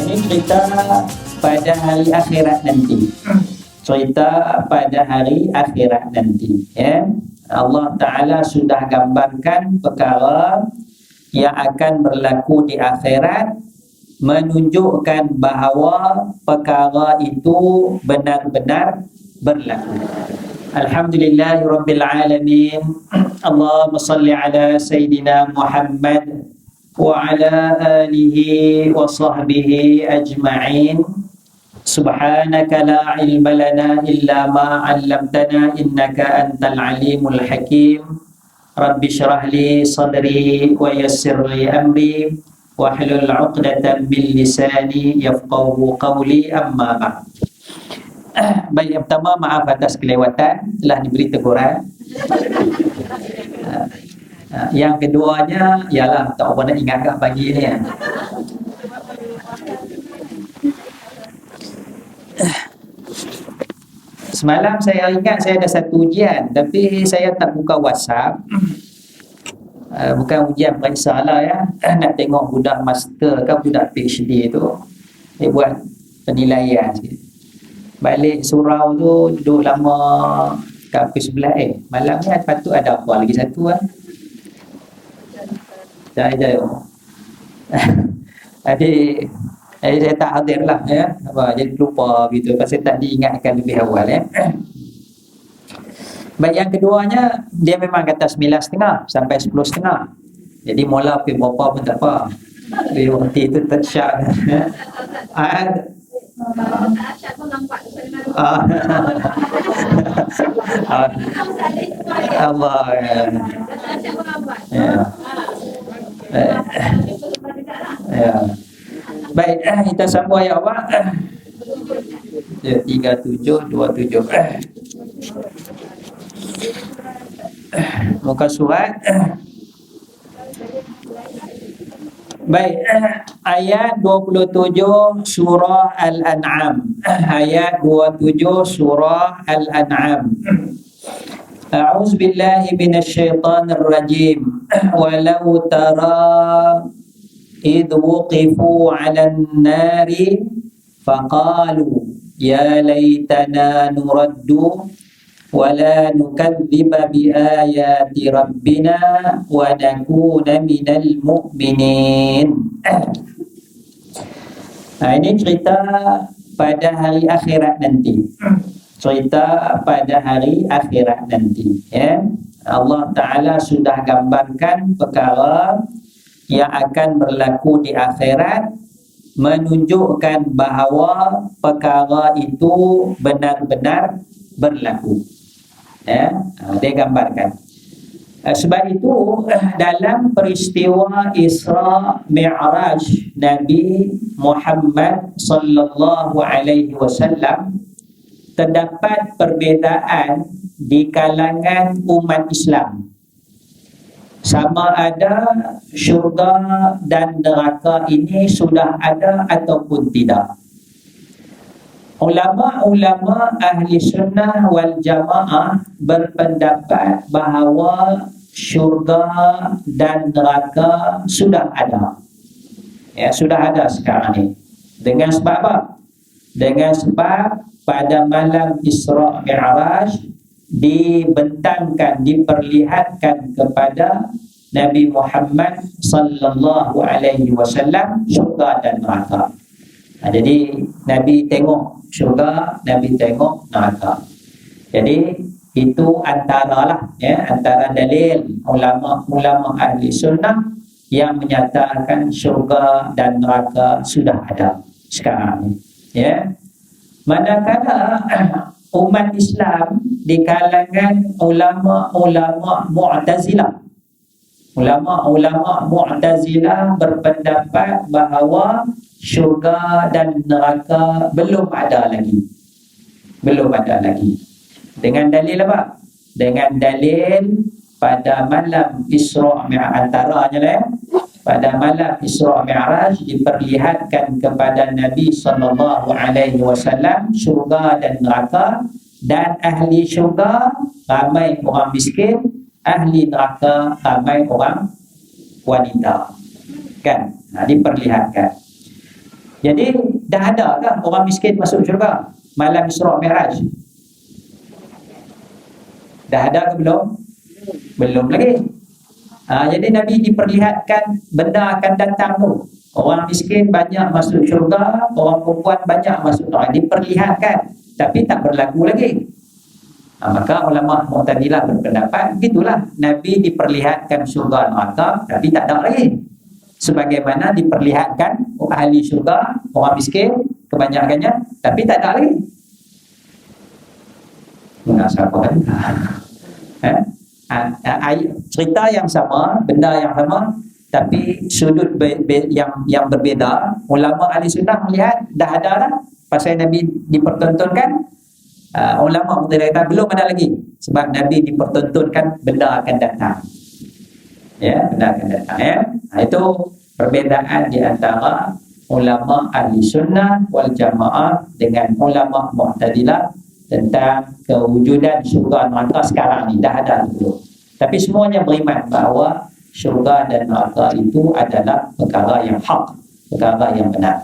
Ini cerita pada hari akhirat nanti. Cerita pada hari akhirat nanti, ya. Allah Ta'ala sudah gambarkan perkara yang akan berlaku di akhirat, menunjukkan bahawa perkara itu benar-benar berlaku. Alhamdulillahirabbil alamin. Allahumma salli ala sayidina Muhammad wa ala alihi wa sahbihi ajma'in. Subhanaka la ilma lana illa ma 'allamtana innaka antal alimul hakim. Rabbi shrah li sadri wa yassir li amri wahlul 'uqdatam min lisani yafqahu qawli, amma ba'd. Baik, yang pertama, maaf atas kelewatan, telah diberi teguran. Yang keduanya ialah tak apa nak ingat kat pagi ni ya. Semalam saya ingat saya ada satu ujian, tapi saya tak buka WhatsApp. Bukan ujian periksa lah ya. Nak tengok budak master ke budak PhD tu, dia buat penilaian sikit. Balik surau tu duduk lama kampus sebelah. Malam ni patut ada apa lagi satu kan. Saya Adik saya tak hadir lah ya. Jadi lupa gitu. Pasal tak diingatkan lebih awal ya. Baik, yang keduanya dia memang kata 9.30 sampai 10.30. Jadi mula pergi berapa pun tak apa. Dia berhenti tu tersyak. Allah ya. Baik, kita sambung ayat apa? 3727. Muka surat. Baik, ayat 27 surah Al-An'am. Ayat 27 surah Al-An'am. A'udzu billahi minasyaitonir rajim. Walau tara idh wuqifu 'alan nari faqalu ya laitana nuraddu wa la nukadziba bi ayati rabbina wa nakuna minal mu'minin. Ini cerita pada hari akhirat nanti. Cerita pada hari akhirat nanti, ya. Allah Ta'ala sudah gambarkan perkara yang akan berlaku di akhirat, menunjukkan bahawa perkara itu benar-benar berlaku, ya. Dia gambarkan. Sebab itu dalam peristiwa Isra Mi'raj Nabi Muhammad sallallahu alaihi wasallam terdapat perbezaan di kalangan umat Islam, sama ada syurga dan neraka ini sudah ada ataupun tidak. Ulama-ulama ahli sunnah wal jamaah berpendapat bahawa syurga dan neraka sudah ada. Ya, sudah ada sekarang ini. Dengan sebab apa? Dengan sebab pada malam Isra Mi'raj dibentangkan, diperlihatkan kepada Nabi Muhammad sallallahu alaihi wasallam syurga dan neraka. Jadi Nabi tengok syurga, Nabi tengok neraka. Jadi itu antara dalil ulama ahli sunnah yang menyatakan syurga dan neraka sudah ada sekarang, ya. Manakala umat Islam di kalangan ulama-ulama Mu'tazilah, ulama-ulama Mu'tazilah berpendapat bahawa syurga dan neraka belum ada lagi. Dengan dalil apa? Dengan dalil pada malam Isra Mi'raj, antaranya lah, pada malam Isra Mi'raj diperlihatkan kepada Nabi SAW syurga dan neraka, dan ahli syurga ramai orang miskin, ahli neraka ramai orang wanita, kan? Diperlihatkan. Jadi dah ada kah orang miskin masuk syurga malam Isra Mi'raj? Dah ada ke belum? Belum lagi. Jadi Nabi diperlihatkan benda akan datang tu. Orang miskin banyak masuk syurga, orang perempuan banyak masuk neraka. Diperlihatkan, tapi tak berlaku lagi. Maka ulama Mu'tazilah berpendapat begitulah, Nabi diperlihatkan syurga neraka tapi tak ada lagi. Sebagaimana diperlihatkan ahli syurga, orang miskin kebanyakannya, tapi tak ada lagi. Munasabah cerita yang sama, benda yang sama, tapi sudut yang berbeza. Ulama ahli sunnah melihat dah ada dah pasal Nabi dipertontonkan. Ulama Mu'tazilah kata belum ada lagi sebab Nabi dipertontonkan benda akan datang. Ya, benda akan datang ya. Itu perbezaan di antara ulama ahli sunnah wal jamaah dengan ulama Mu'tazilah tentang kewujudan syurga neraka sekarang ni. Dah ada dulu. Tapi semuanya beriman bahawa syurga dan neraka itu adalah perkara yang hak, perkara yang benar.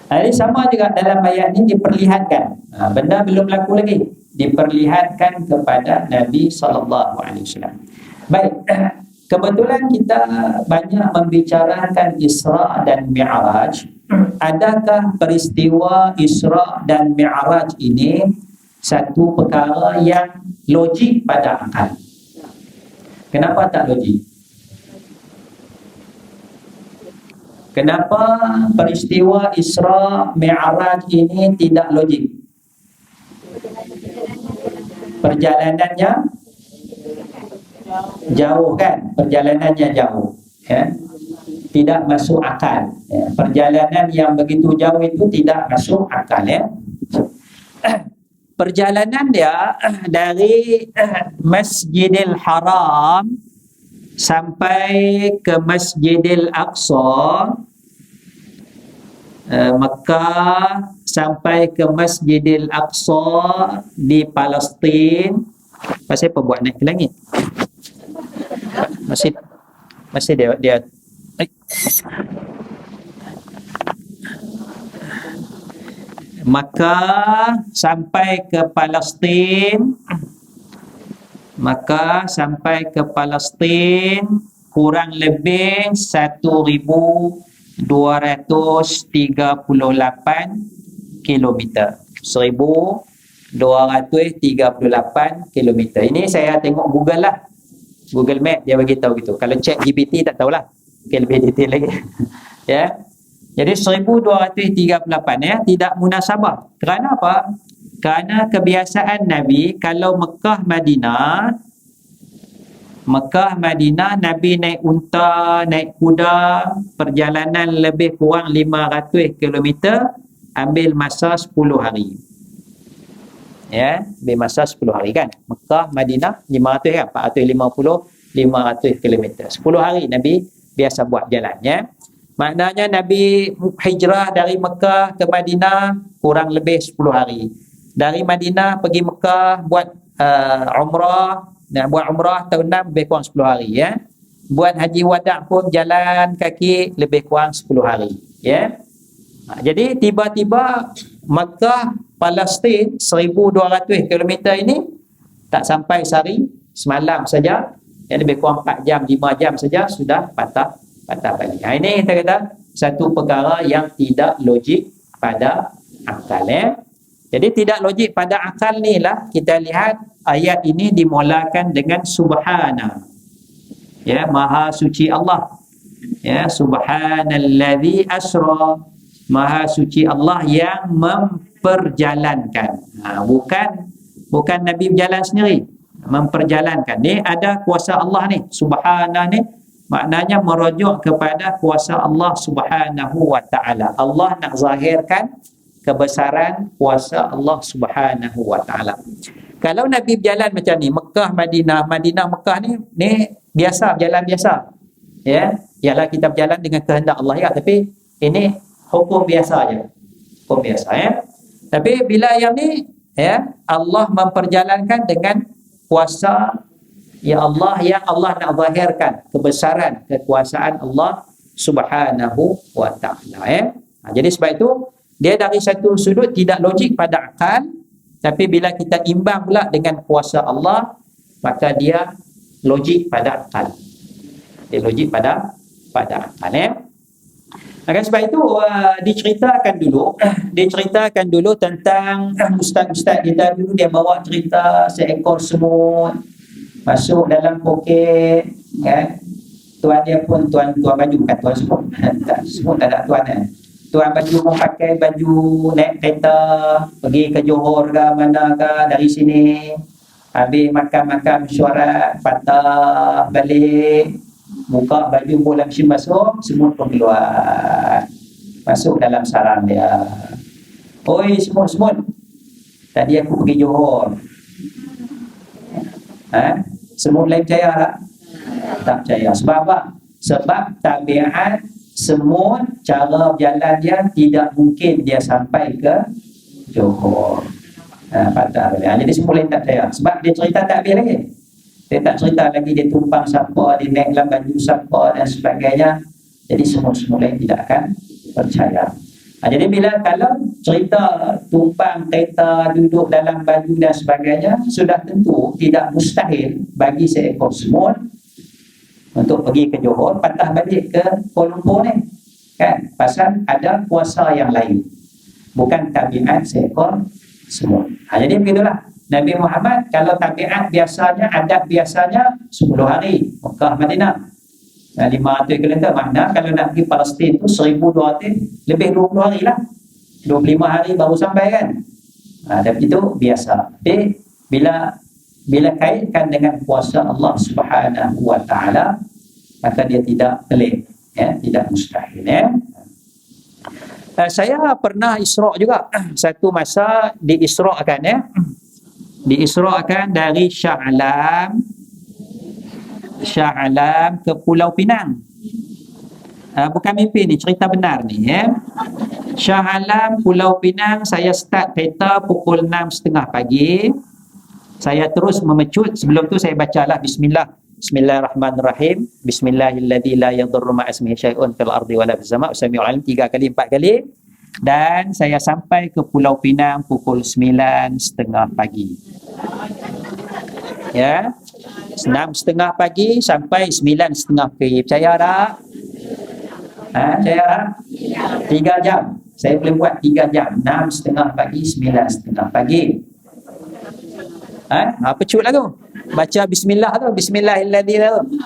Jadi sama juga dalam ayat ini diperlihatkan, benda belum berlaku lagi, diperlihatkan kepada Nabi SAW. Baik, kebetulan kita banyak membicarakan Isra dan Mi'raj. Adakah peristiwa Isra dan Mi'raj ini satu perkara yang logik pada akal? Kenapa tak logik? Kenapa peristiwa Isra Mi'raj ini tidak logik? Perjalanannya jauh kan? Perjalanannya jauh ya? Tidak masuk akal ya? Perjalanan yang begitu jauh itu tidak masuk akal ya? Perjalanan dia dari Masjidil Haram sampai ke Masjidil Aqsa, Mekah sampai ke Masjidil Aqsa di Palestin. Pasal apa buat naik ke langit? Masih dia Maka sampai ke Palestin, maka sampai ke Palestin kurang lebih 1238 kilometer. 1238 kilometer. Ini saya tengok Google lah. Google Map dia bagi tahu gitu. Kalau check GPT tak tahulah. Okay, lebih detail lagi. Ya. Jadi 1238 ya, tidak munasabah. Kerana apa? Kerana kebiasaan Nabi kalau Mekah Madinah Nabi naik unta, naik kuda, perjalanan lebih kurang 500 km, ambil masa 10 hari. Ya, ambil masa 10 hari kan. Mekah Madinah 500 kan, 450 500 km. 10 hari Nabi biasa buat jalan ya. Maknanya Nabi hijrah dari Mekah ke Madinah kurang lebih 10 hari. Dari Madinah pergi Mekah buat umrah, buat umrah tahun 6 lebih kurang 10 hari ya. Buat haji wada' pun jalan kaki lebih kurang 10 hari ya. Jadi tiba-tiba Mekah Palestin 1200 km ini tak sampai sehari, semalam saja. Yang lebih kurang 4 jam, 5 jam saja sudah patah balik. Ini kita kata satu perkara yang tidak logik pada akal ya. Jadi tidak logik pada akal ni lah kita lihat ayat ini dimulakan dengan subhana. Ya, maha suci Allah. Ya, subhanallazi asra. Maha suci Allah yang memperjalankan. Bukan Nabi berjalan sendiri, memperjalankan. Ni ada kuasa Allah ni, subhana ni. Maknanya merujuk kepada kuasa Allah Subhanahu wa ta'ala. Allah nak zahirkan kebesaran kuasa Allah Subhanahu wa ta'ala. Kalau Nabi berjalan macam ni, Mekah, Madinah, Mekah ni biasa, berjalan biasa. Ya, ialah kita berjalan dengan kehendak Allah ya, tapi ini hukum biasa je. Hukum biasa ya. Tapi bila yang ni ya, Allah memperjalankan dengan kuasa ya Allah yang Allah nak zahirkan kebesaran kekuasaan Allah Subhanahu wa ta'ala ya. Jadi sebab itu dia dari satu sudut tidak logik pada akal, tapi bila kita imbang pula dengan kuasa Allah, maka dia logik pada akal. Dia logik pada akal. Maka sebab itu diceritakan dulu tentang ustaz-ustaz kita dulu. Dia bawa cerita seekor semut masuk dalam poket, kan? Tuan dia pun tuan baju, bukan tuan semut. Semut tak ada tuan. Tuan baju pun pakai baju naik kereta pergi ke Johor ke mana ke dari sini. Habis makan mesyuarat, patah balik, buka baju bola mesin masuk, semut pun keluar, masuk dalam sarang dia. Oi semut, tadi aku pergi Johor. Semut lain percaya tak? Tak percaya. Sebab apa? Sebab tabiat semut, cara berjalan dia tidak mungkin dia sampai ke Johor. Patah balik. Jadi semut lain tak percaya. Sebab dia cerita tak habis lagi. Dia tak cerita lagi dia tumpang siapa, dia naik dalam baju siapa dan sebagainya. Jadi semut-semut lain tidak akan percaya. Jadi kalau cerita tumpang kereta, duduk dalam baju dan sebagainya, sudah tentu tidak mustahil bagi seekor semut untuk pergi ke Johor, patah balik ke Kuala Lumpur ni, kan? Pasal ada kuasa yang lain, bukan tabiat seekor semut. Jadi begitulah Nabi Muhammad. Kalau tabiat biasanya, adat biasanya 10 hari Mekah Madinah, 500 km. Makna kalau nak pergi Palestin tu 1200, lebih 20 hari lah, 25 hari baru sampai, kan? Dan itu biasa. Tapi bila kaitkan dengan kuasa Allah Subhanahu wa taala, maka dia tidak pelik, tidak mustahil. Saya pernah Isra' juga. Satu masa diisra'kan, diisra'kan dari Shah Alam ke Pulau Pinang. Bukan mimpi ni, cerita benar ni, Shah Alam, Pulau Pinang, saya start kereta pukul 6.30 pagi. Saya terus memecut. Sebelum tu saya bacalah Bismillahirrahmanirrahim. Bismillahilladzi la yadurru ma'asmihi syai'un fil ardi wala fis sama'. Sami'ul 'alim 3 kali 4 kali. Dan saya sampai ke Pulau Pinang pukul 9.30 pagi. 6.30 pagi sampai 9.30 pagi. Percaya tak? Percaya tak? 3 jam. Saya boleh buat 3 jam. 6.30 pagi, 9.30 pagi. Pecut lah tu. Baca bismillah tu, bismillahilladzi tu.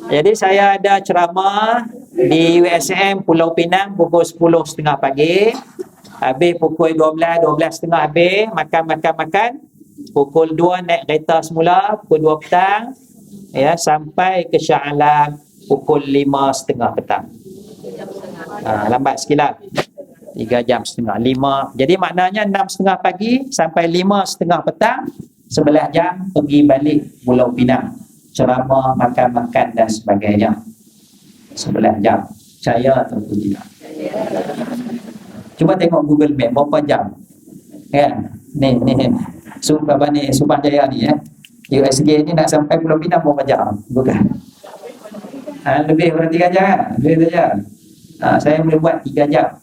Jadi saya ada ceramah di USM Pulau Pinang pukul 10.30 pagi. Habis pukul 12.30 habis, makan. Pukul 2 naik kereta semula, pukul 2 petang, sampai ke Shah Alam pukul 5.30 petang. Lambat sikit lah, 3 jam setengah, 5. Jadi maknanya 6.30 pagi sampai 5.30 petang, 11 jam pergi balik Pulau Pinang, ceramah, makan dan sebagainya. 11 jam. Percaya atau tidak? Cuba tengok Google Map berapa jam, kan? Ni Subang Jaya ni, USG ni nak sampai Pulau Pinang berapa jam? Bukan. Lebih daripada 3 jam. Lebih 3 jam. Saya boleh buat 3 jam.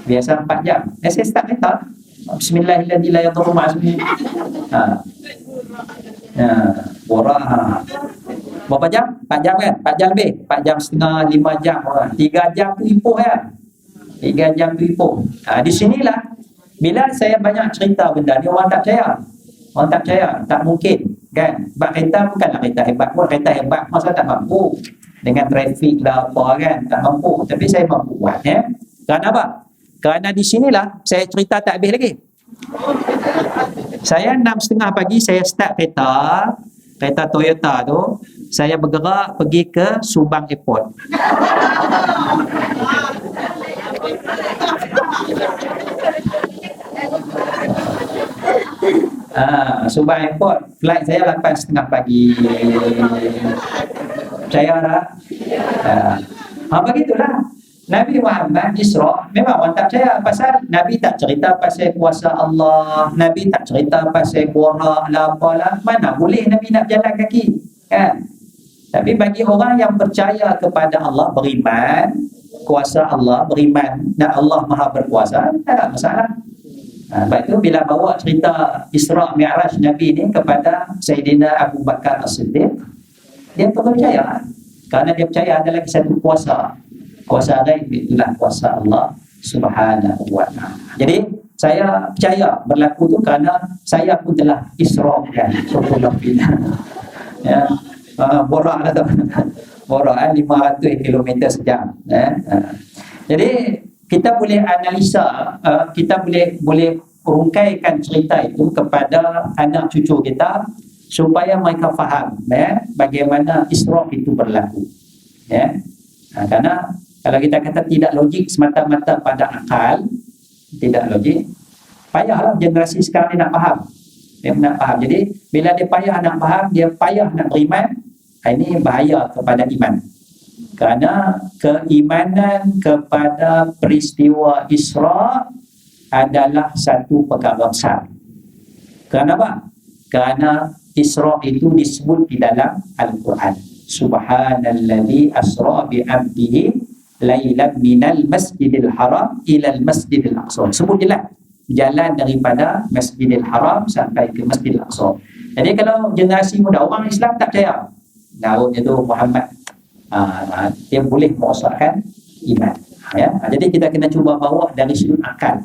Biasa 4 jam. Saya start kereta. Bismillahirrahmanirrahim la yadurru ma'asmihi. Berapa jam? 4 jam, kan? 4 jam lebih. 4 jam setengah, 5 jam. 3 jam tu ipoh, kan? 3 jam tu ipoh. Di sinilah bila saya banyak cerita benda ni, orang tak percaya. Orang tak percaya, tak mungkin, kan? Sebab kereta bukanlah kereta hebat pun. Kereta hebat masa tak mampu dengan trafik lah apa, kan? Tak mampu. Tapi saya mampu buat, Kerana apa? Kerana di sinilah saya cerita tak habis lagi. Saya 6.30 pagi saya start kereta Toyota tu. Saya bergerak pergi ke Subang Airport. Subang Airport, flight saya 8.30 pagi. Percaya tak? Begitulah Nabi Muhammad Isra'. Memang orang tak percaya, pasal Nabi tak cerita pasal kuasa Allah, Nabi tak cerita pasal borak lah apalah. Mana boleh Nabi nak jalan kaki, kan? Tapi bagi orang yang percaya kepada Allah, beriman, kuasa Allah, beriman nak Allah Maha berkuasa, tak ada masalah. Sebab itu bila bawa cerita Isra' Mi'raj Nabi ni kepada Sayyidina Abu Bakar As-Siddiq, dia percaya kerana dia percaya ada lagi satu kuasa ghaib, itulah kuasa Allah Subhanahu wa ta'ala. Jadi saya percaya berlaku tu kerana saya pun telah Isra' kan, ya, borak lah tu. Borak 500 km sejam. Jadi kita boleh analisa, kita boleh rungkaikan cerita itu kepada anak cucu kita supaya mereka faham bagaimana Isra' itu berlaku. Karena kalau kita kata tidak logik semata-mata pada akal, tidak logik, payahlah generasi sekarang ni nak faham. Dia nak faham. Jadi bila dia payah nak faham, dia payah nak beriman, ini bahaya kepada iman. Kerana keimanan kepada peristiwa Isra' adalah satu perkara besar. Kenapa? Kerana Isra' itu disebut di dalam Al-Quran. Subhanalladzi asra bi 'abdihi lailan minal masjidil haram ilal masjidil aqsa. Sebut jelas jalan daripada Masjidil Haram sampai ke Masjidil Aqsa. Jadi kalau generasi muda, orang Islam tak percaya Nabi itu Muhammad, dia boleh merosakkan iman. Jadi kita kena cuba bawa dari sudut akal.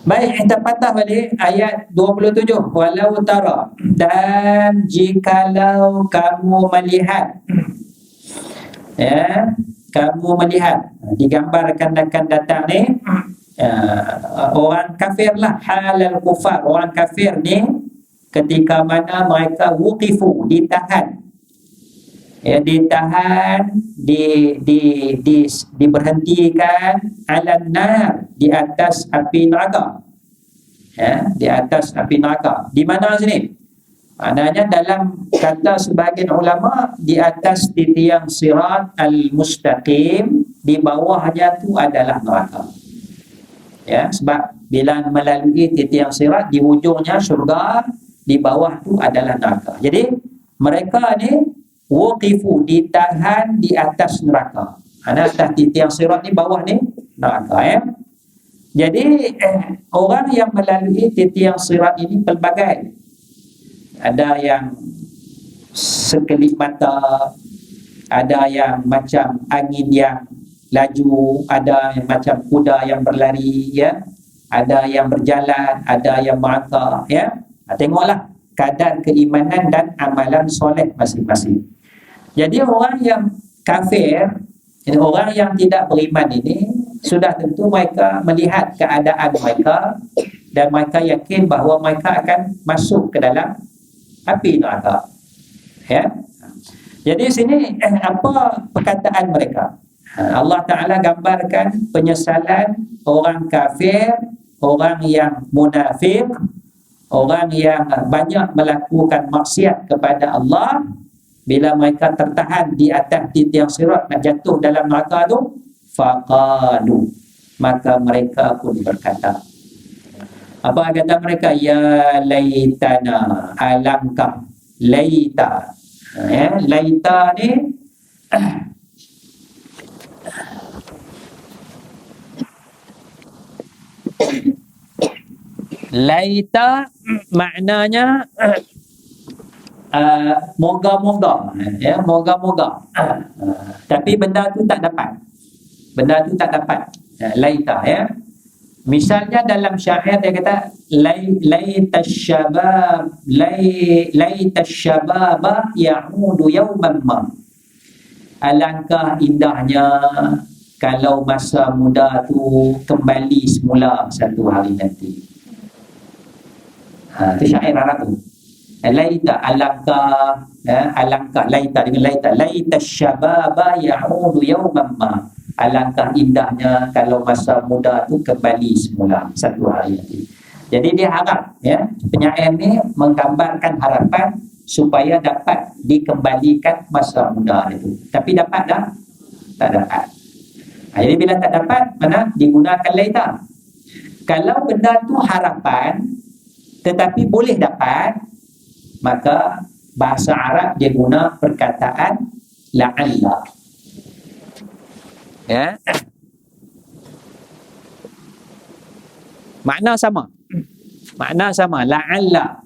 Baik, kita patah balik ayat 27. Walau tara, dan jikalau kamu melihat, kamu melihat, digambarkan akan datang ni orang kafir lah, halal kufar, orang kafir ni ketika mana mereka wuqifu, ditahan, ditahan, diberhentikan alan nar, di atas api neraka, di atas api neraka. Di mana sini? Maknanya dalam kata sebahagian ulama, di atas titiang sirat al-mustaqim, di bawahnya tu adalah neraka. Sebab bila melalui titiang sirat, di ujungnya syurga, di bawah tu adalah neraka. Jadi mereka ni waqifu, ditahan di atas neraka. Atas titiang sirat ni, bawah ni neraka. Jadi orang yang melalui titiang sirat ini pelbagai. Ada yang sekelip mata, ada yang macam angin yang laju, ada yang macam kuda yang berlari, ada yang berjalan, ada yang merangkak. Tengoklah kadar keimanan dan amalan soleh masing-masing. Jadi orang yang kafir, orang yang tidak beriman ini, sudah tentu mereka melihat keadaan mereka dan mereka yakin bahawa mereka akan masuk ke dalam api neraka. Jadi sini apa perkataan mereka? Allah Ta'ala gambarkan penyesalan orang kafir, orang yang munafik, orang yang banyak melakukan maksiat kepada Allah. Bila mereka tertahan di atas titiang sirat nak jatuh dalam neraka tu, faqalu, maka mereka pun berkata, apa kata mereka? Ya laitana, alangkah. Laita, laita ni laita maknanya moga-moga, moga-moga. Tapi benda tu tak dapat. Laita, misalnya dalam syair dia kata laita syababa ya'udu yawman ma. Alangkah indahnya kalau masa muda tu kembali semula satu hari nanti. Itu syair Arab tu. Laita, alangkah, alangkah, laita dengan laita syababa ya'udu yawman ma. Alangkah indahnya kalau masa muda tu kembali semula satu hari nanti. Jadi dia harap, penyair ni menggambarkan harapan supaya dapat dikembalikan masa muda itu. Tapi dapat dah? Tak dapat. Jadi bila tak dapat, mana digunakan laita. Kalau benda tu harapan tetapi boleh dapat, maka bahasa Arab dia guna perkataan la'alla. Ya. Makna sama. Makna sama, la'alla.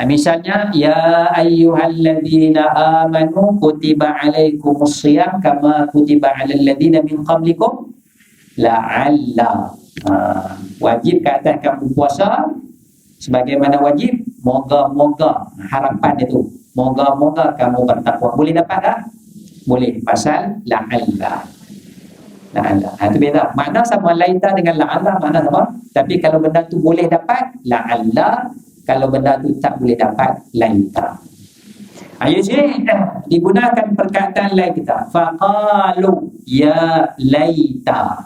Misalnya, ya ayyuhalladzina amanu kutiba alaikumusshiyam kama kutiba alal ladzina min qablikum la'alla. Wajib ke atas kamu puasa sebagaimana wajib, moga-moga, harapan itu, moga-moga kamu bertakwa. Boleh dapat tak? Boleh, pasal la'alla. La'alla. Itu beza. Makna sama, laita dengan la'alla makna sama. Tapi kalau benda tu boleh dapat, la'alla. Kalau benda tu tak boleh dapat, laita. Jadi digunakan perkataan lain kita. Faqalu ya laita.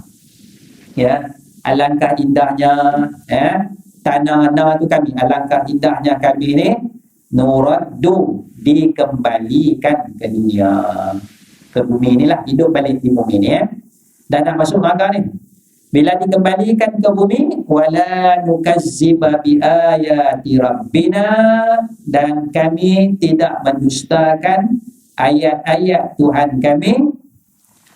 Ya, alangkah indahnya tanah tu kami, alangkah indahnya kami ni nuraddu, dikembalikan ke dunia, ke bumi inilah, hidup balik di bumi ni dan nak masuk neraka ni. Bila dikembalikan ke bumi, wala nukazziba bi ayati rabbina, dan kami tidak mendustakan ayat-ayat Tuhan kami,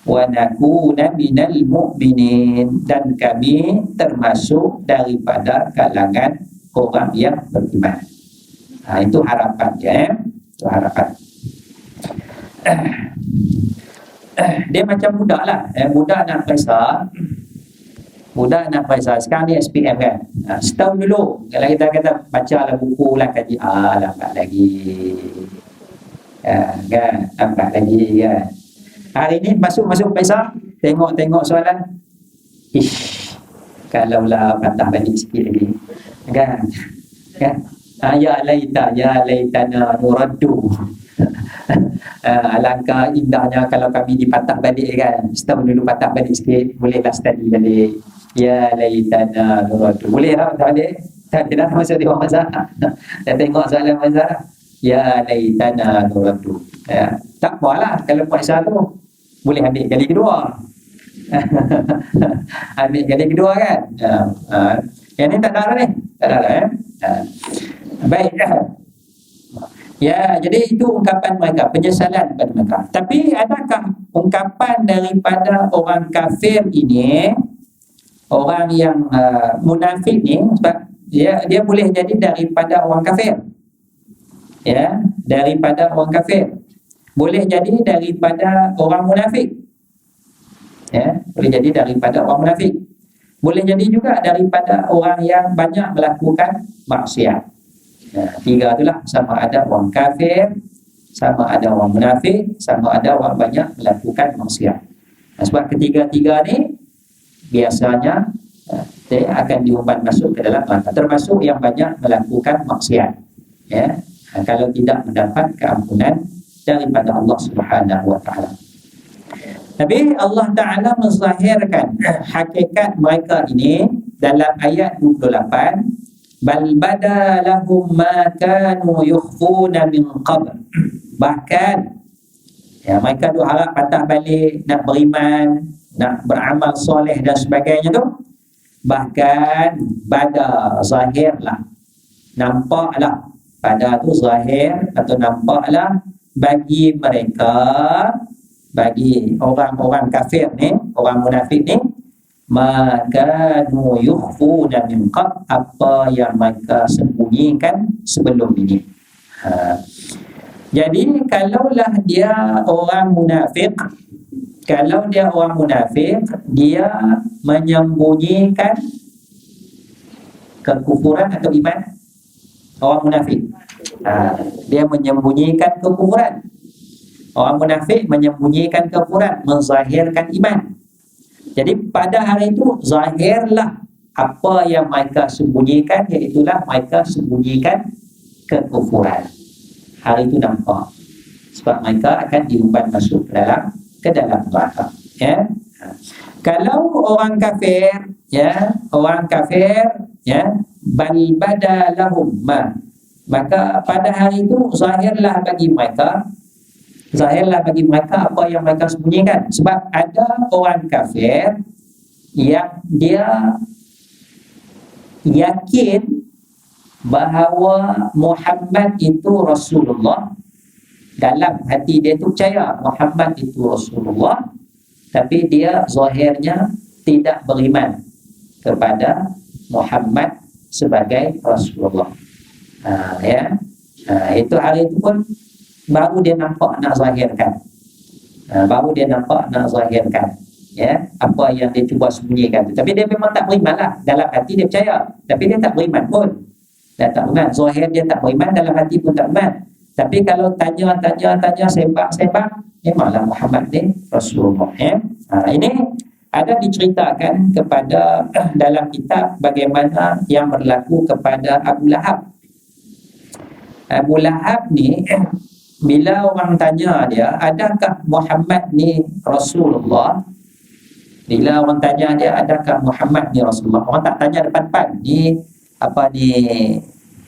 wa nakuna minal mu'minin, dan kami termasuk daripada kalangan orang yang beriman. Itu harapan dia, itu harapan. Dia macam budak lah, budak nak periksa. Budak nak periksa. Sekarang ni SPM kan, setahun dulu kalau kita kata baca lah buku lah, kaji, lambat lagi kan, lambat lagi kan. Hari ni masuk periksa, tengok soalan, kalaulah patah balik sikit lagi kan. Ya laitana nuraddu. Alangkah indahnya kalau kami dipatah balik kan. Setahun dulu patah balik sikit, bolehlah study balik. Ya laitana nuraddu. Boleh lah patah balik. Tak dah masuk di bawah mazhab. Dah tengok soalan mazhab, ya laitana nuraddu. Tak apalah kalau puasa tu boleh ambil kali kedua. Ambil kali kedua kan. Yang ni tak ada ni. Tak ada baik. Ya, jadi itu ungkapan mereka, penyesalan pada mereka. Tapi adakah ungkapan daripada orang kafir ini, orang yang munafik ni, sebab dia boleh jadi daripada orang kafir. Ya, daripada orang kafir. Boleh jadi daripada orang munafik. Ya, boleh jadi daripada orang munafik. Boleh jadi juga daripada orang yang banyak melakukan maksiat. Tiga itulah, sama ada orang kafir, sama ada orang munafik, sama ada orang banyak melakukan maksiat. Sebab ketiga-tiga ni biasanya dia akan diumpan masuk ke dalam neraka, termasuk yang banyak melakukan maksiat. Ya, kalau tidak mendapat keampunan daripada Allah Subhanahu wa taala. Tapi Allah Ta'ala menzahirkan hakikat mereka ini dalam ayat 28. Bal bada lahum ma kanu yukhfuna min qabl. Bahkan mereka duk harap patah balik, nak beriman, nak beramal soleh dan sebagainya tu. Bahkan bada, zahirlah, nampaklah, pada tu zahir atau nampaklah bagi mereka, bagi orang-orang kafir ni, orang munafik ni, maka yukhfuna min qabl, apa yang mereka sembunyikan sebelum ini. Jadi kalaulah dia orang munafik, dia menyembunyikan kekufuran atau iman. Orang munafik, dia menyembunyikan kekufuran. Orang munafik menyembunyikan kekufuran, menzahirkan iman. Jadi pada hari itu zahirlah apa yang mereka sembunyikan, iaitulah mereka sembunyikan kekufuran. Hari itu nampak, sebab mereka akan diumpan masuk ke dalam neraka. Ya. Kalau orang kafir, bal bada lahum ma, maka pada hari itu zahirlah bagi mereka apa yang mereka sembunyikan. Sebab ada orang kafir yang dia yakin bahawa Muhammad itu Rasulullah, dalam hati dia tu percaya Muhammad itu Rasulullah, tapi dia zahirnya tidak beriman kepada Muhammad sebagai Rasulullah. Itu hari itu pun baru dia nampak nak zahirkan. Baru dia nampak nak zahirkan apa yang dia cuba sembunyikan. Tapi dia memang tak beriman lah. Dalam hati dia percaya, tapi dia tak beriman pun. Dia tak beriman. Zahir dia tak beriman, dalam hati pun tak beriman. Tapi kalau tanya, sembang, memanglah Muhammad ni Rasulullah. Ini ada diceritakan kepada dalam kitab bagaimana yang berlaku kepada Abu Lahab. Abu Lahab ni, bila orang tanya dia, adakah Muhammad ni Rasulullah? Bila orang tanya dia, adakah Muhammad ni Rasulullah? Orang tak tanya depan-depan. Ni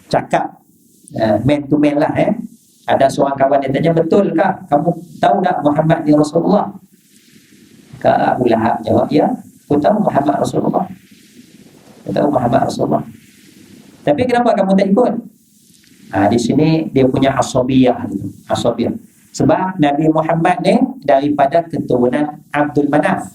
cakap man to man lah. Ada seorang kawan dia tanya, betulkah kamu tahu tak Muhammad ni Rasulullah? Kak Abu Lahab jawab, ya, aku tahu Muhammad Rasulullah. Aku tahu Muhammad Rasulullah. Tapi kenapa kamu tak ikut? Di sini dia punya asabiyah. Sebab Nabi Muhammad ni daripada keturunan Abdul Manaf.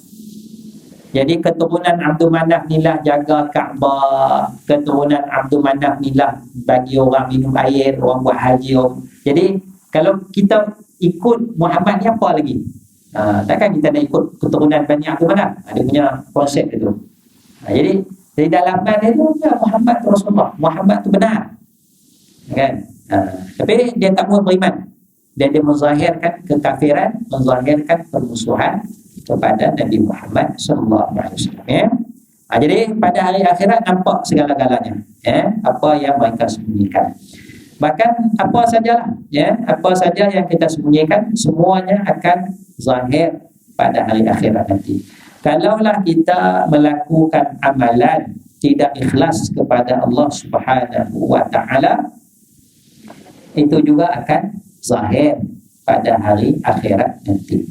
Jadi keturunan Abdul Manaf ni lah jaga Kaabah. Keturunan Abdul Manaf ni lah bagi orang minum air, orang buat haji. Jadi kalau kita ikut Muhammad ni apa lagi? Takkan kita nak ikut keturunan Bani Abdul Manaf? Dia punya konsep itu. Jadi dari dalaman dia tu Muhammad tu Rasulullah. Muhammad tu benar. Kan? Tapi dia tak mau beriman. Dia menzahirkan kekafiran, menzahirkan permusuhan kepada Nabi Muhammad sallallahu alaihi wasallam. Jadi pada hari akhirat nampak segala-galanya, apa yang mereka sembunyikan. Bahkan apa sajalah, apa saja yang kita sembunyikan, semuanya akan zahir pada hari akhirat nanti. Kalaulah kita melakukan amalan tidak ikhlas kepada Allah Subhanahu wa taala, itu juga akan zahir pada hari akhirat nanti.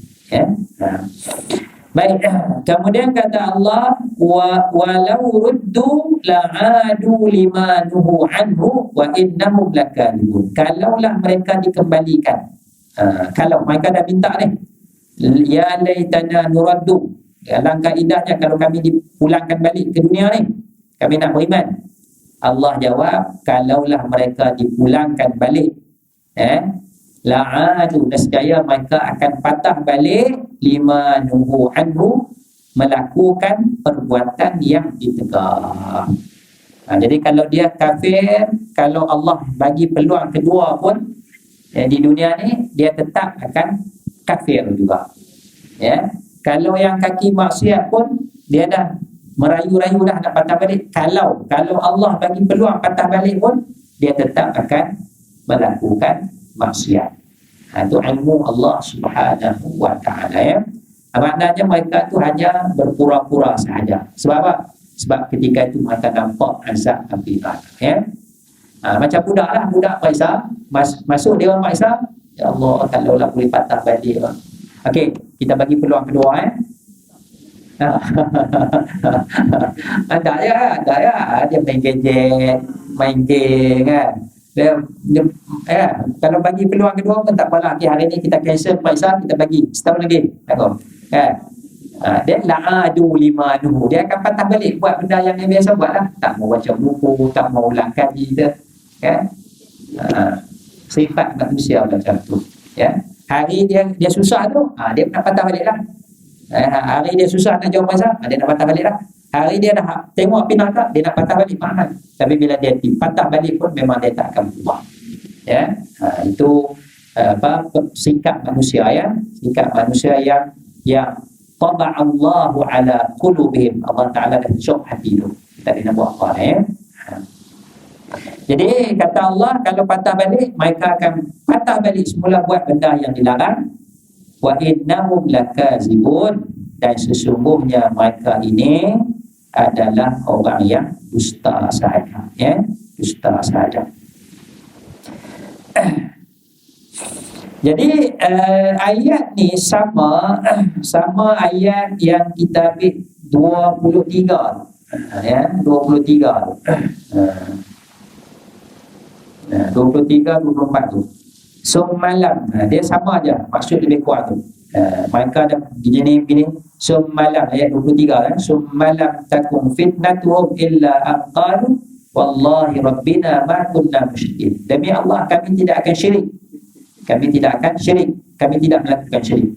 Baik, kemudian kata Allah, walau ruddu la'adu lima nuhu anhu wa innahum lakadzibun. Kalaulah mereka dikembalikan, kalau mereka dah minta ni, ya laitana nuraddu, alangkah indahnya kalau kami dipulangkan balik ke dunia ni, kami nak beriman. Allah jawab, kalaulah mereka dipulangkan balik, la'adu, nescaya mereka akan patah balik lima nuhu anhu, melakukan perbuatan yang ditegak. Jadi kalau dia kafir, kalau Allah bagi peluang kedua pun di dunia ni, dia tetap akan kafir juga. Kalau yang kaki maksiat pun dia dah merayu-rayu dah nak patah balik. Kalau Allah bagi peluang patah balik pun, dia tetap akan melakukan maksiat. Itu ilmu Allah Subhanahu wa taala. Maknanya mereka tu hanya berpura-pura sahaja. Sebab apa? Sebab ketika itu mereka nampak azab api neraka. Macam budak Maisar masuk dia orang Maisar, ya Allah, kalaulah boleh patah balik. Okey, kita bagi peluang kedua. Tak ya, dia main gadget, main game kan. Kalau bagi peluang kedua pun tak apalah. Okay, hari ni kita cancel Maisar, kita bagi setahun lagi. Dia la'adu lima nuhu, dia akan patah balik buat benda yang dia biasa buat lah. Tak mau baca buku, tak mau ulang kaji kita, sifat manusia macam tu. Hari dia susah tu, dia nak patah balik lah. Hari dia susah nak jawab Maisar, dia nak patah balik lah. Hari dia dah tengok api neraka, dia nak patah balik mana. Tapi bila dia dipatah balik pun memang dia tak akan berubah. Itu sikap manusia, sikap manusia yang taba Allahu ala qulubihim. Allah Taala dah cop hati tu. Tak nak buat apa. Jadi kata Allah, kalau patah balik, mereka akan patah balik semula buat benda yang dilarang. Wa innahum lakazibun, dan sesungguhnya mereka ini adalah orang yang dusta sahaja, dusta sahaja. Jadi ayat ni sama ayat yang kita ambil 23, 23 tu. 23 24 tu. Summalam, dia sama aja, maksud lebih kuat tu. Mereka ada begini summalam, ayat 23 kan. Summalam takum fitnatuhum illa aqalu wallahi rabbina ma kunna musyrikin. Demi Allah kami tidak akan syirik. Kami tidak akan syirik. Kami tidak melakukan syirik.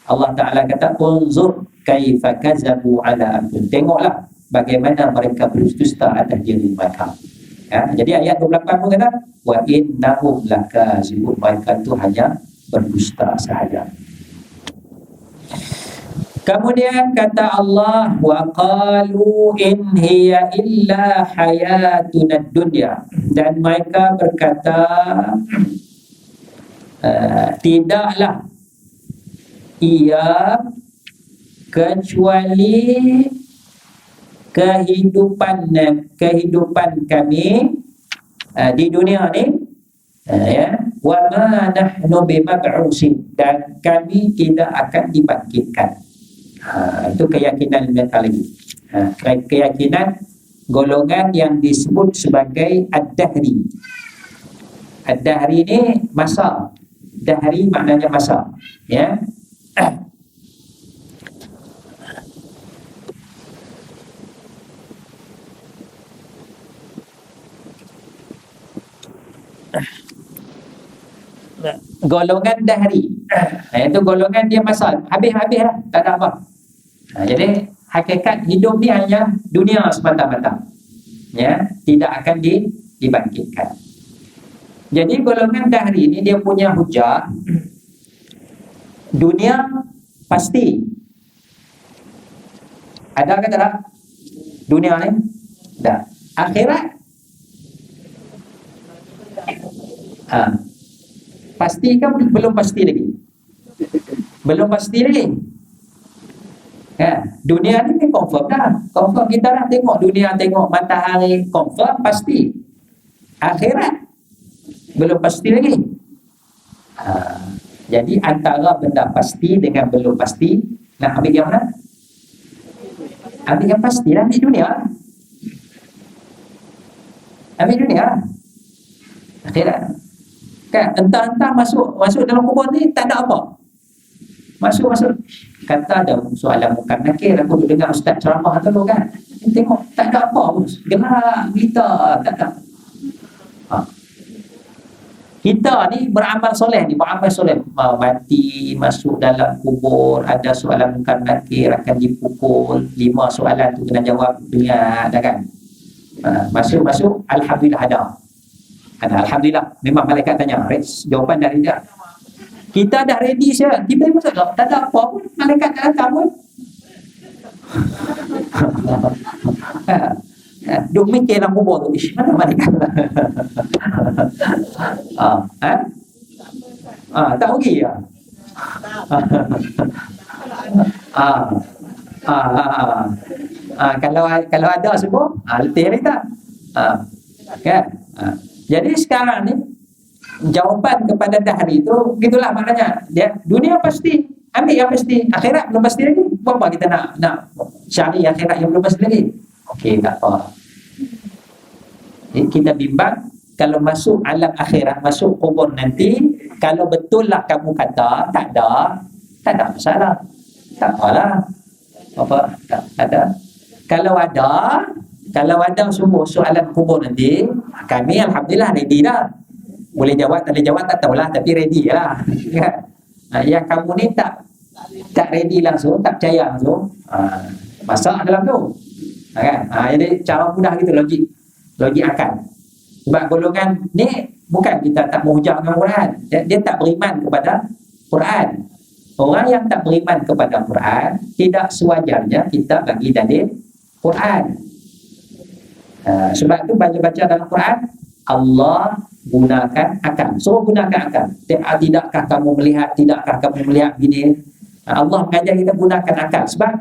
Allah Ta'ala kata, unzur kaifa kazabu ala anfusihim. Tengoklah bagaimana mereka berdusta atas diri mereka. Jadi ayat 28 pun kata, wa innahum lakazibun. Mereka itu hanya berdusta sahaja. Kemudian kata Allah, wa qalu in hiya illa hayatuna dunya. Dan mereka berkata, tidaklah ia kecuali kehidupan kami di dunia ni, wa ma nahnu bimab'usin, dan kami tidak akan dibangkitkan. Itu keyakinan mereka lagi. Keyakinan golongan yang disebut sebagai ad-dahri. Ad-dahri ni masa. Dahri maknanya masa, ya. Golongan dahri, itu golongan dia masa habis-habis lah, tak ada apa. Jadi hakikat hidup ni hanya dunia semata-mata, ya, tidak akan dibangkitkan. Jadi golongan dahri ni dia punya hujah, dunia pasti ada ke tak? Dunia ni tak. Akhirat pasti kan? Belum pasti lagi. Belum pasti lagi. Dunia ni confirm dah. Confirm kita dah tengok dunia, tengok matahari, confirm pasti. Akhirat belum pasti lagi. Jadi antara benda pasti dengan belum pasti, nak ambil yang mana? Ambil yang pasti lah, ambil dunia. Ambil dunia. Akhirat. Kan entah-entah masuk dalam kubur ni tak ada apa. Masuk. Kata ada soalan bukan nakir, aku duduk dengar ustaz ceramah tu kan. Tengok tak ada apa pun. Gelap kita, tak ada. Kita ni beramal soleh ni, mati, masuk dalam kubur, ada soalan bukan nakir, akan dipukul, 5 soalan tu kena jawab dengan kan. Masuk alhamdulillah ada. Alhamdulillah, memang malaikat tanya, jawapan dari dia. Kita dah ready saja, tiba-tiba tak ada apa pun, malaikat tak datang pun. Duk mikir dalam kubur tu, mana malaikat? Tak pergi ya? Kalau ada semua, letih ni tak? Kan? Jadi sekarang ni jawapan kepada dahri itu gitulah maknanya. Dia dunia pasti, ambil yang pasti, akhirat belum pasti lagi. Apa kita nak cari akhirat yang belum pasti lagi? Okey, tak apa. Jadi kita bimbang kalau masuk alam akhirat, masuk kubur nanti, kalau betul lah kamu kata tak ada masalah. Tak apalah. Apa? Tak ada. Kalau ada semua soalan kubur nanti, kami alhamdulillah ready dah. Boleh jawab, tak boleh jawab tak tahulah, tapi ready lah. Yang kamu ni tak ready langsung, tak percaya langsung, masak dalam tu. Kan? Jadi cara mudah gitu, logik akal. Sebab golongan ni bukan kita tak menghujah dengan Quran, dia tak beriman kepada Quran. Orang yang tak beriman kepada Quran, tidak sewajarnya kita bagi dalil Quran. Sebab tu baca dalam Quran, Allah gunakan akal. Suruh gunakan akal. Tidakkah kamu melihat gini? Allah mengajar kita gunakan akal. Sebab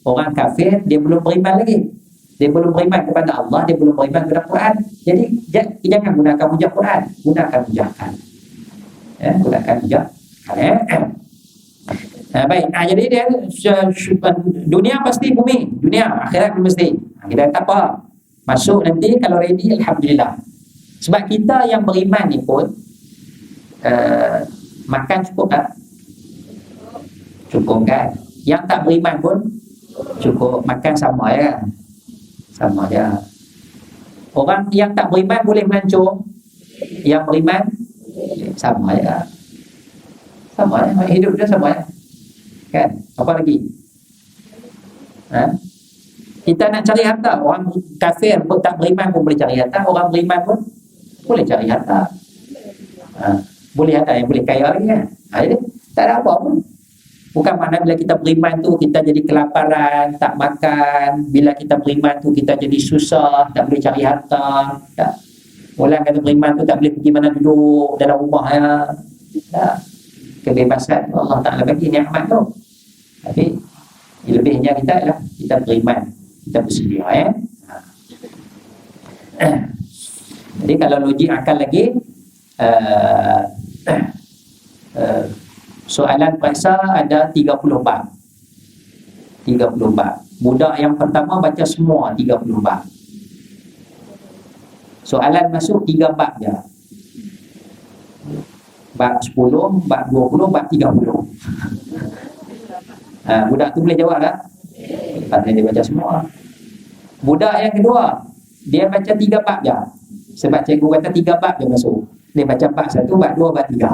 orang kafir, dia belum beriman lagi. Dia belum beriman kepada Allah, dia belum beriman kepada Quran. Jadi jangan gunakan hujah Quran, gunakan hujah akal. Gunakan hujah akal. Baik. Jadi dia dunia pasti bumi, dunia akhirat belum mesti. Kita tak apa. Masuk nanti kalau ready alhamdulillah. Sebab kita yang beriman ni pun Makan cukup tak? Cukup kan? Yang tak beriman pun cukup. Makan sama ya kan? Sama je. Orang yang tak beriman boleh melancong, yang beriman sama je. Sama je, hidup dia sama je. Kan? Apa lagi? Kita nak cari harta, orang kafir pun tak beriman pun boleh cari harta, orang beriman pun boleh cari harta. Boleh ada yang boleh kaya lagi kan? Jadi tak ada apa pun. Bukan makna bila kita beriman tu kita jadi kelaparan, tak makan. Bila kita beriman tu kita jadi susah, tak boleh cari harta. Tak. Orang kata beriman tu tak boleh pergi mana duduk dalam rumah ya. Tak. Kebebasan Allah Ta'ala bagi nikmat tu. Tapi lebihnya kita ialah kita beriman, kita bersedia ya. Jadi kalau logik akal lagi, soalan periksa ada 30 bab. 30 bab. Budak yang pertama baca semua 30 bab. Soalan masuk 3 bab je. Bab 10, bab 20, bab 30. Budak tu boleh jawab tak? Pasal dia baca semua. Budak yang kedua, dia baca 3 bab je. Sebab cikgu kata 3 bab je masuk. Dia baca bab 1, bab 2, bab 3.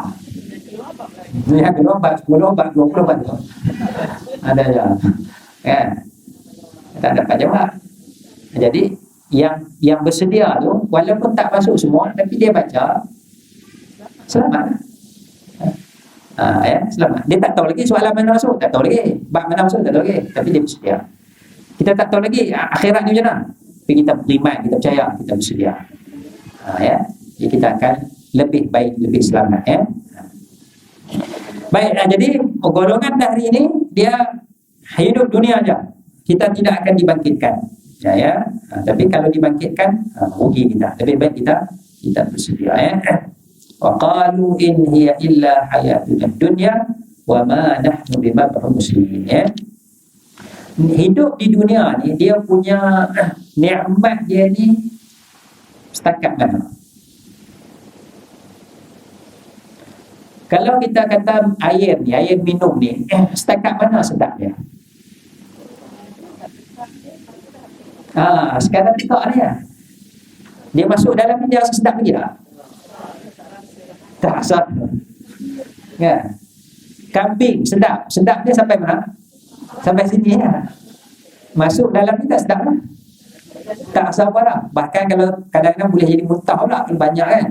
Yang kedua bab 10, bab 20, bab 2. Ada je. Kan? Tak dapat jawab. Jadi yang bersedia tu walaupun tak masuk semua tapi dia baca selamat. Selamat. Dia tak tahu lagi soalan mana masuk, tak tahu lagi. Bab mana masuk, tak tahu lagi. Tapi dia bersedia. Kita tak tahu lagi akhirat ni macam mana. Tapi kita beriman, kita percaya, kita bersedia. Jadi kita akan lebih baik, lebih selamat ya. Baik, jadi golongan hari ini dia hidup dunia aja. Kita tidak akan dibangkitkan. Ya. Tapi kalau dibangkitkan, rugi kita. Lebih baik kita bersedia ya. Wa qalu in hiya illa hayatuna dunya wa ma nahnu bimab'usin ya. Hidup di dunia ni dia punya nikmat dia ni setakat mana? Kalau kita kata air ni, air minum ni, setakat mana sedap dia? Sekarang tak ni ya. Dia masuk dalam ni dia rasa sedap lagi tak? Tak rasa. Ya. Kambing sedap. Sedap dia sampai mana? Sampai sini ya. Masuk dalam ni tak sedap lah. Tak rasa apa lah. Bahkan kalau kadang-kadang boleh jadi muntah pula kalau banyak kan.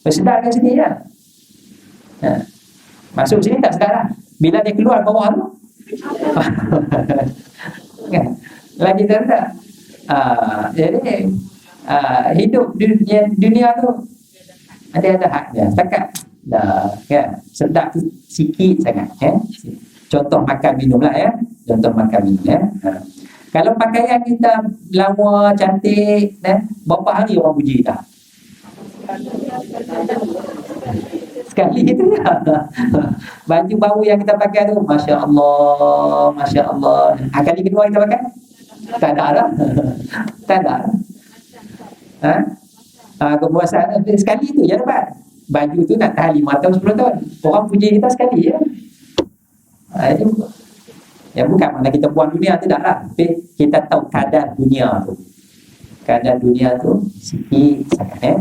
Sedap kat sini ya. Masuk sini tak sedap lah. Bila dia keluar bawah tu kan? Lagi tak sedap. Jadi hidup dunia tu ada haknya. Setakat dah kan, sedap tu sikit sangat ya. Contoh makan minum lah ya. Contoh makan minum ya. Kalau pakaian kita lawa, cantik berapa hari orang puji kita? Sekali itu ya. Baju baru yang kita pakai tu Masya Allah, Masya Allah. Kali kedua kita pakai? Tak ada lah. Tak ada. Kepuasan sekali tu je dapat. Baju tu nak tahan 5 tahun, 10 tahun. Orang puji kita sekali je. Ya bukan mana kita buang dunia, tidak lah. Tapi kita tahu kadar dunia tu. Kadar dunia tu sikit sangat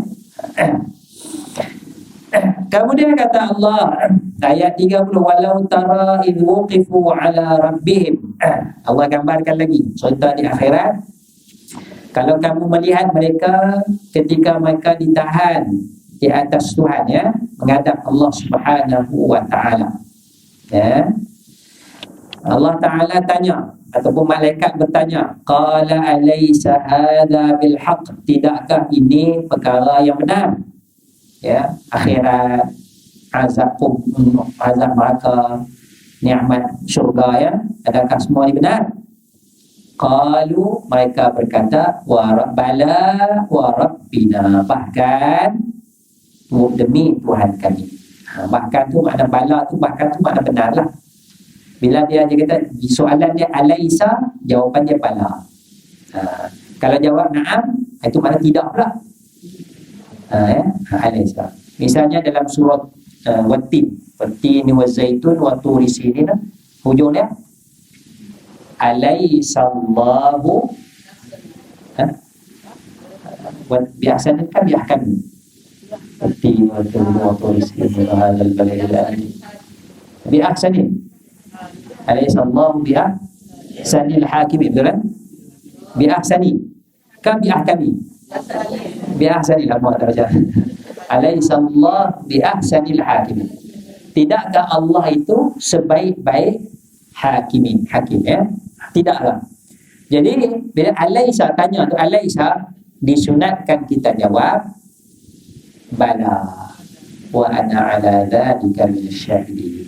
Kemudian kata Allah ayat 30, walau tara idh wuqifu ala rabbihim. Allah gambarkan lagi cerita di akhirat. Kalau kamu melihat mereka ketika mereka ditahan di atas Tuhan ya, menghadap Allah Subhanahu wa taala. Ya. Allah Taala tanya ataupun malaikat bertanya, qala alaysa hadza bil haqq? Tidakkah ini perkara yang benar? Ya, akhirat, azab neraka, nikmat syurga ya, adakah semua ini benar? Qalu, mereka berkata, wa rabbana wa rabbina, bahkan demi Tuhan kami. Bahkan tu makna bala tu, bahkan tu makna benar lah. Bila dia kata soalan dia alaisa, jawapan dia bala. Kalau jawab na'am, itu makna tidak pula. Alaisa. Misalnya dalam surat wattini wazaitun wa turi sinin. Hujungnya alaisallahu biasa kan biahkan wattini wa turi sinin wa hadzal baladil amin. Biahsanin alaisallahu biahsanil hakimin, betul kan? Biahsani kan biahkami biahsanil amwat baca alaisallahu biahsanil hakimin. Tidakkah Allah itu sebaik-baik hakim, ya? Tidaklah. Jadi bila alaisa tanya tu, alaisa disunatkan kita jawab bala wa ana ala dzalika min syahidin.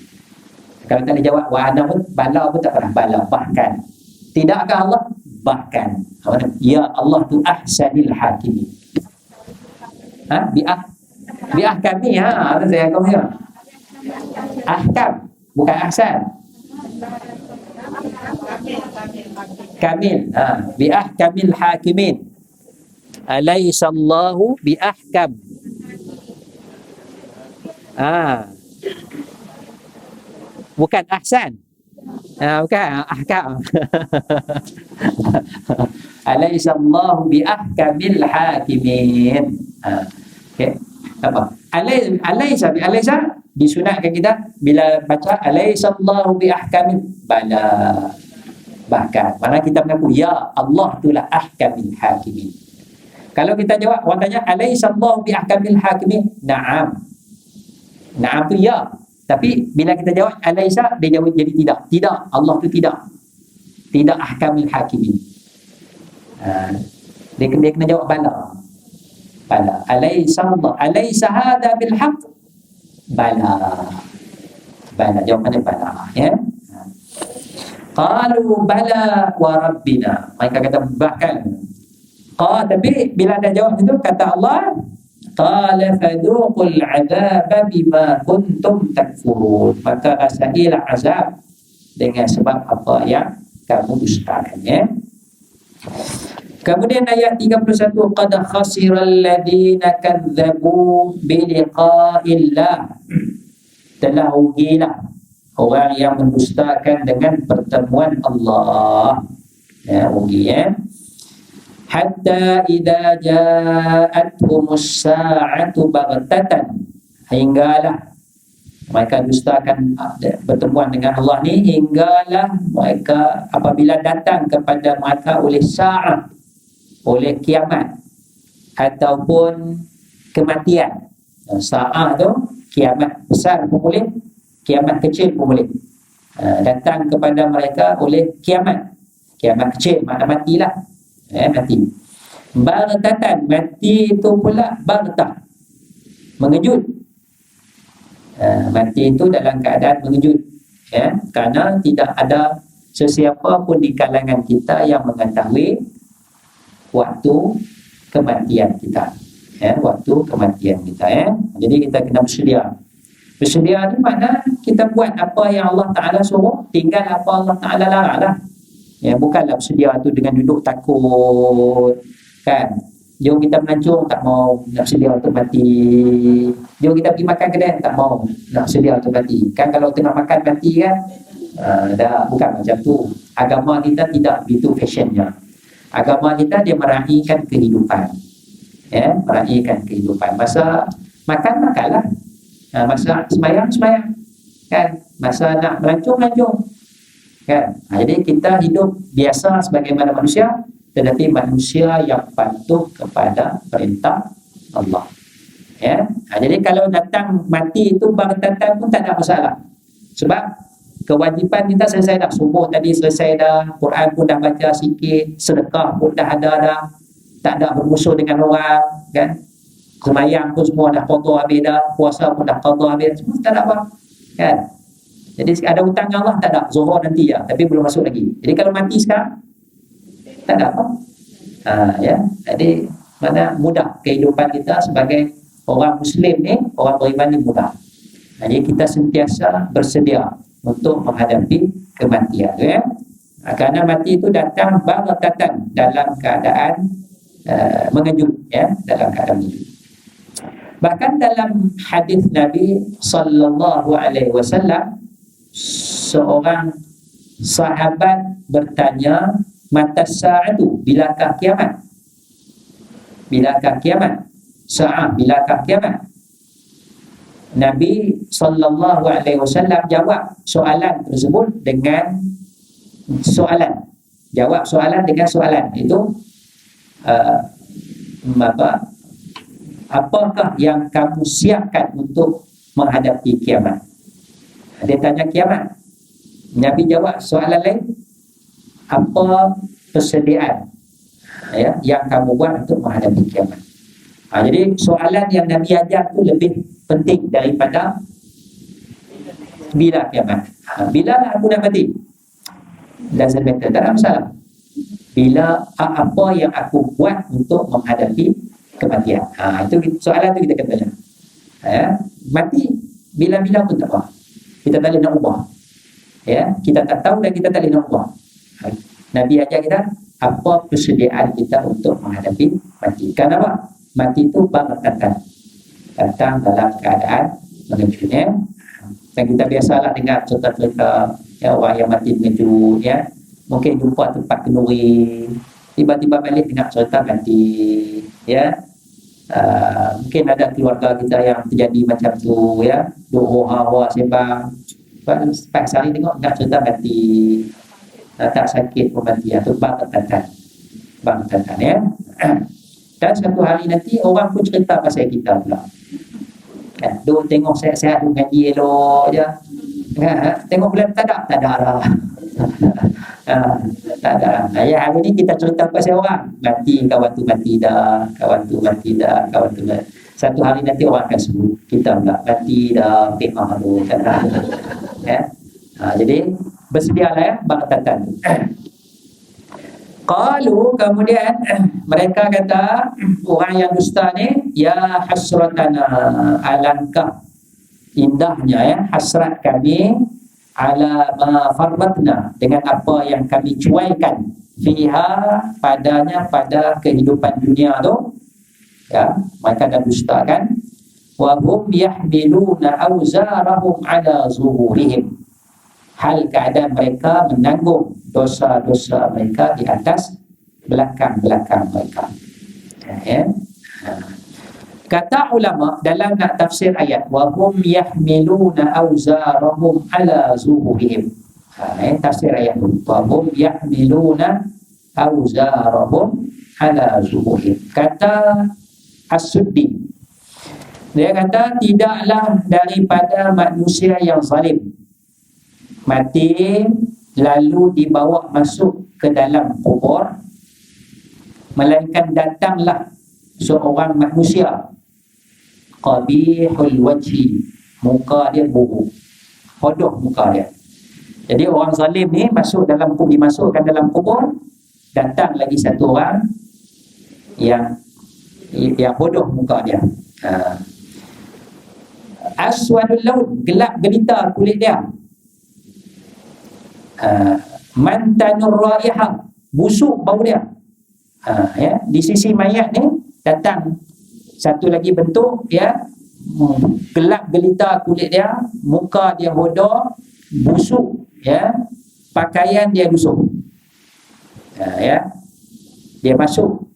Kalau tak dijawab wa ana pun bala pun tak pernah, bala bahkan. Tidakkah Allah? Bahkan. Ya Allah tu ahsanil hakimin. Biahkami, ada saya kau ya. Ahkam bukan ahsan. Kamil. Biahkamil hakimin. Alaisallahu biahkam. Bukan ahsan. Bukan ahkam. Alaisallahu biahkamil hakimin. Okey. Apa? Alaisa disunatkan kita bila baca alaisallahu biahkamil bala. Bahkan mana kita mengaku ya Allah itulah ahkamil hakimin. Kalau kita jawab, orang tanya alaisallahu biahkamil hakimin, na'am. Na'am tu ya. Tapi bila kita jawab alaisa, dia jawab jadi tidak. Tidak, Allah tu tidak. Tidak ahkamil hakimin. Dia kena jawab bala. Bala. Alaisa hadha bil haqq? Bala. Bala. Jawapannya bala. Ya. Qalu bala wa rabbina. Mereka kata bahkan. Tapi bila ada jawab itu, kata Allah, qala fadhuqul azaba bima kuntum takfurun. Maka rasahilah azab dengan sebab apa yang kamu dustakan, ya. Kemudian ayat 31, qad khasiral ladina kadzabu bi liqa'illah. Telah rugilah orang yang mendustakan dengan pertemuan Allah. Ya, rugi, ya. Hatta idza ja'atumus sa'atu baghtatan, hinggalah mereka dustakan pertemuan dengan Allah ni, hinggalah mereka apabila datang kepada mereka oleh sa'ah, oleh kiamat ataupun kematian. Sa'ah tu kiamat besar pun boleh, kiamat kecil pun boleh. Datang kepada mereka oleh kiamat. Kiamat kecil makna matilah. Mati. Baghtatan, mati itu pula baghtah, mengejut. Mati itu dalam keadaan mengejut, ya, kerana tidak ada sesiapa pun di kalangan kita yang mengetahui waktu kematian kita, ya, waktu kematian kita, ya. Jadi kita kena bersedia. Bersedia ni makna kita buat apa yang Allah Ta'ala suruh, tinggal apa Allah Ta'ala larang lah. Ya, bukanlah bersedia tu dengan duduk takut, kan. Jom kita melancong, tak mau, nak sedia untuk mati. Jom kita pergi makan kedai, tak mau, nak sedia untuk mati. Kan kalau tengah makan mati kan, dah, bukan macam tu. Agama kita tidak begitu fashionnya. Agama kita dia meraihkan kehidupan, ya, meraihkan kehidupan. Masa makan, makanlah. Masa sembahyang, kan. Masa nak melancong, kan. Jadi kita hidup biasa sebagaimana manusia, tetapi manusia yang patuh kepada perintah Allah, ya. Jadi kalau datang mati itu baghtatan pun tak ada masalah, sebab kewajipan kita selesai dah. Subuh tadi selesai dah, Quran pun dah baca sikit, sedekah pun dah ada dah, tak ada bermusuh dengan orang, kan. Sembahyang pun semua dah qada habis dah, puasa pun dah qada habis, semua tak ada apa, kan. Jadi ada hutang Allah tak ada, zuhur nanti ya, tapi belum masuk lagi. Jadi kalau mati sekarang tak ada apa. Ya, jadi mana mudah kehidupan kita sebagai orang Muslim ni, orang beriman ni mudah. Jadi kita sentiasa bersedia untuk menghadapi kematian, ya. Kerana mati itu datang baghtatan, dalam keadaan mengejut, ya, dalam keadaan mengejut. Bahkan dalam hadis Nabi sallallahu alaihi wasallam, seorang sahabat bertanya, mata sa'atu, bilakah kiamat? Bilakah kiamat? Sa'ah, bilakah kiamat? Nabi sallallahu alaihi wasallam jawab soalan tersebut dengan soalan. Jawab soalan dengan soalan. Itu apakah yang kamu siapkan untuk menghadapi kiamat? Dia tanya kiamat. Nabi jawab soalan lain, apa persediaan yang kamu buat untuk menghadapi kiamat? Jadi soalan yang Nabi ajar tu lebih penting daripada bila kiamat. Bila lah aku nak mati? Doesn't matter, tak ada masalah. Bila apa yang aku buat untuk menghadapi kematian. Itu soalan tu kita kata tanya. Mati bila-bila pun tak apa. Kita tak boleh nak ubah. Kita tak tahu dan kita tak boleh nak ubah. Nabi ajar kita apa persediaan kita untuk menghadapi mati. Kenapa? Mati itu baghtatan, datang dalam keadaan mengejutnya. Dan kita biasalah dengar cerita-cerita orang yang mati mengejut, mungkin jumpa tempat kenduri, tiba-tiba balik dengar cerita mati, mungkin ada keluarga kita yang terjadi macam tu, duk hawa sembang, lepas sehari tengok dengar cerita mati, tak sakit pun mati, itu baghtatan, Dan satu hari nanti orang pun cerita pasal kita pula. Duk tengok sehat-sehat, duk ngaji elok je. Tengok bulan tak ada lah. Tak ada. Hari ni kita cerita pasal orang. Mati, kawan tu mati dah. Satu hari nanti orang akan sebut. Kita pula mati dah. Pekah tu. Jadi bersedialah baghtatan. Qalu, kemudian mereka kata, orang yang dusta ni, ya hasratana, alangkah indahnya hasrat kami, ala ma farratna, dengan apa yang kami cuaikan, fiha, padanya, pada kehidupan dunia tu. Mereka dah dusta kan. Wa hum yahmiluna awzarahum ala zuhurihim, hal keadaan mereka menanggung dosa-dosa mereka di atas belakang-belakang mereka. Kata ulama dalam nak tafsir ayat, wa hum yahmiluna awzarahum ala zuhurihim. Tafsir ayat itu, wa hum yahmiluna awzarahum ala zuhurihim. Kata As-Suddi, dia kata tidaklah daripada manusia yang zalim mati lalu dibawa masuk ke dalam kubur, melainkan datanglah seorang manusia qabihul wajhi, muka dia buruk, bodoh muka dia. Jadi orang zalim ni dimasukkan dalam kubur, datang lagi satu orang yang bodoh muka dia. Aswadul laun, gelap gelita kulit dia. Mantanur raihah, busuk bau dia. Di sisi mayat ni datang satu lagi bentuk, gelap gelita kulit dia, muka dia bodoh, busuk, pakaian dia busuk. Dia masuk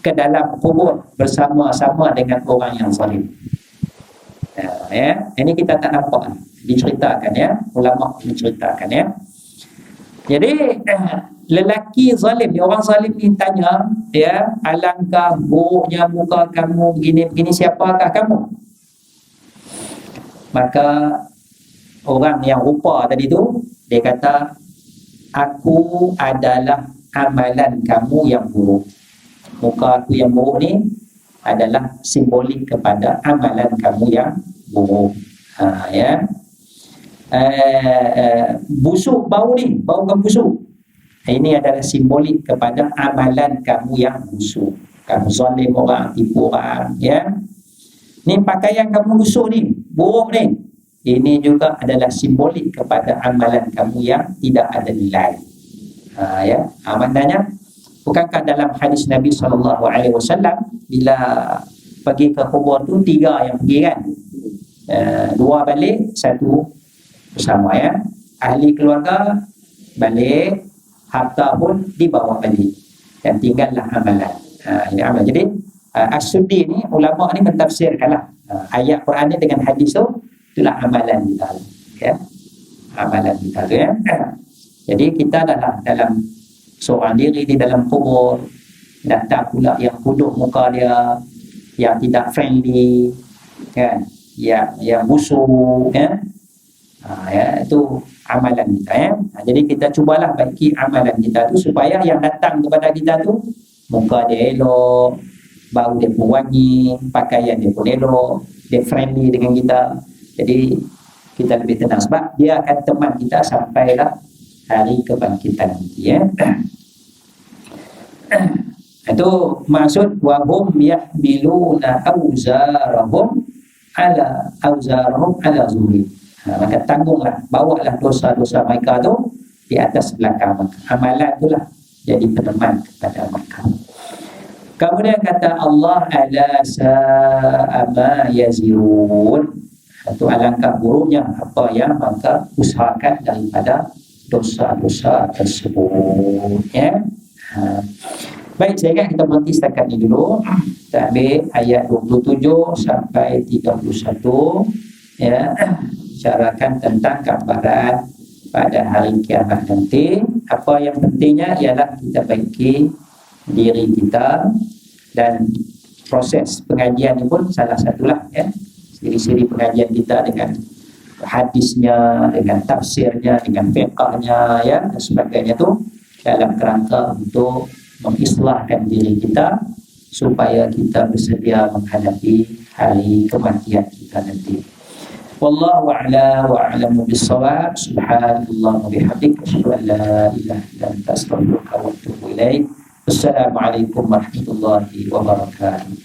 ke dalam kubur bersama-sama dengan orang yang zalim. Ini kita tak nampak, diceritakan, ulama menceritakan. Jadi lelaki zalim, orang zalim ni tanya, alangkah buruknya muka kamu, begini-begini, siapakah kamu? Maka orang yang rupa tadi tu, dia kata, aku adalah amalan kamu yang buruk. Muka aku yang buruk ni adalah simbolik kepada amalan kamu yang buruk. Busuk bau ni, bau kamu busuk, ini adalah simbolik kepada amalan kamu yang busuk. Kamu zalim orang, tipu orang, ni pakaian kamu busuk ni, buruk ni, ini juga adalah simbolik kepada amalan kamu yang tidak ada nilai. Maknanya, bukankah dalam hadis Nabi SAW bila pergi ke kubur tu 3 yang pergi kan. 2 balik, 1 bersama ya. Ahli keluarga balik, harta pun dibawa balik, dan tinggallah amalan. Ini amal. Jadi As-Suddi ni, ulama ni mentafsirkanlah ayat Quran ni dengan hadis tu, itulah amalan kita ya. Amalan kita tu ya. Jadi kita dalam seorang diri di dalam kubur, datang pula yang kuduk muka dia, yang tidak friendly kan, yang busuk ya. Ya, itu amalan kita ya. Jadi kita cubalah baiki amalan kita tu supaya yang datang kepada kita tu muka dia elok, bau dia pun wangi, pakaian dia pun elok, dia friendly dengan kita. Jadi kita lebih tenang sebab dia akan teman kita sampailah hari kebangkitan nanti ya. Itu maksud wahum yahmiluna awzarahum ala zuhri. Maka tanggunglah, bawalah dosa-dosa mereka tu di atas belakang. Amalan itulah jadi peneman kepada mereka. Kemudian kata Allah, ala sa'ama yazirun. Itu alangkah buruknya apa yang mereka usahakan daripada dosa-dosa tersebut ya. Baik, saya ingat kita berhenti setakat ni dulu. Kita ambil ayat 27 sampai 31 ya, bicarakan tentang gambaran pada hari kiamat nanti. Apa yang pentingnya ialah kita baiki diri kita, dan proses pengajian ini pun salah satulah ya, siri-siri pengajian kita dengan hadisnya, dengan tafsirnya, dengan fiqahnya ya, dan sebagainya tu dalam kerangka untuk mengislahkan diri kita supaya kita bersedia menghadapi hari kematian kita nanti. Wallahu a'la wa a'lamu bis-shawab. Subhanallah wa bihamdihi, asyhadu an la ilaha illa anta, astaghfiruka wa atubu ilaik. Assalamualaikum warahmatullahi wabarakatuh.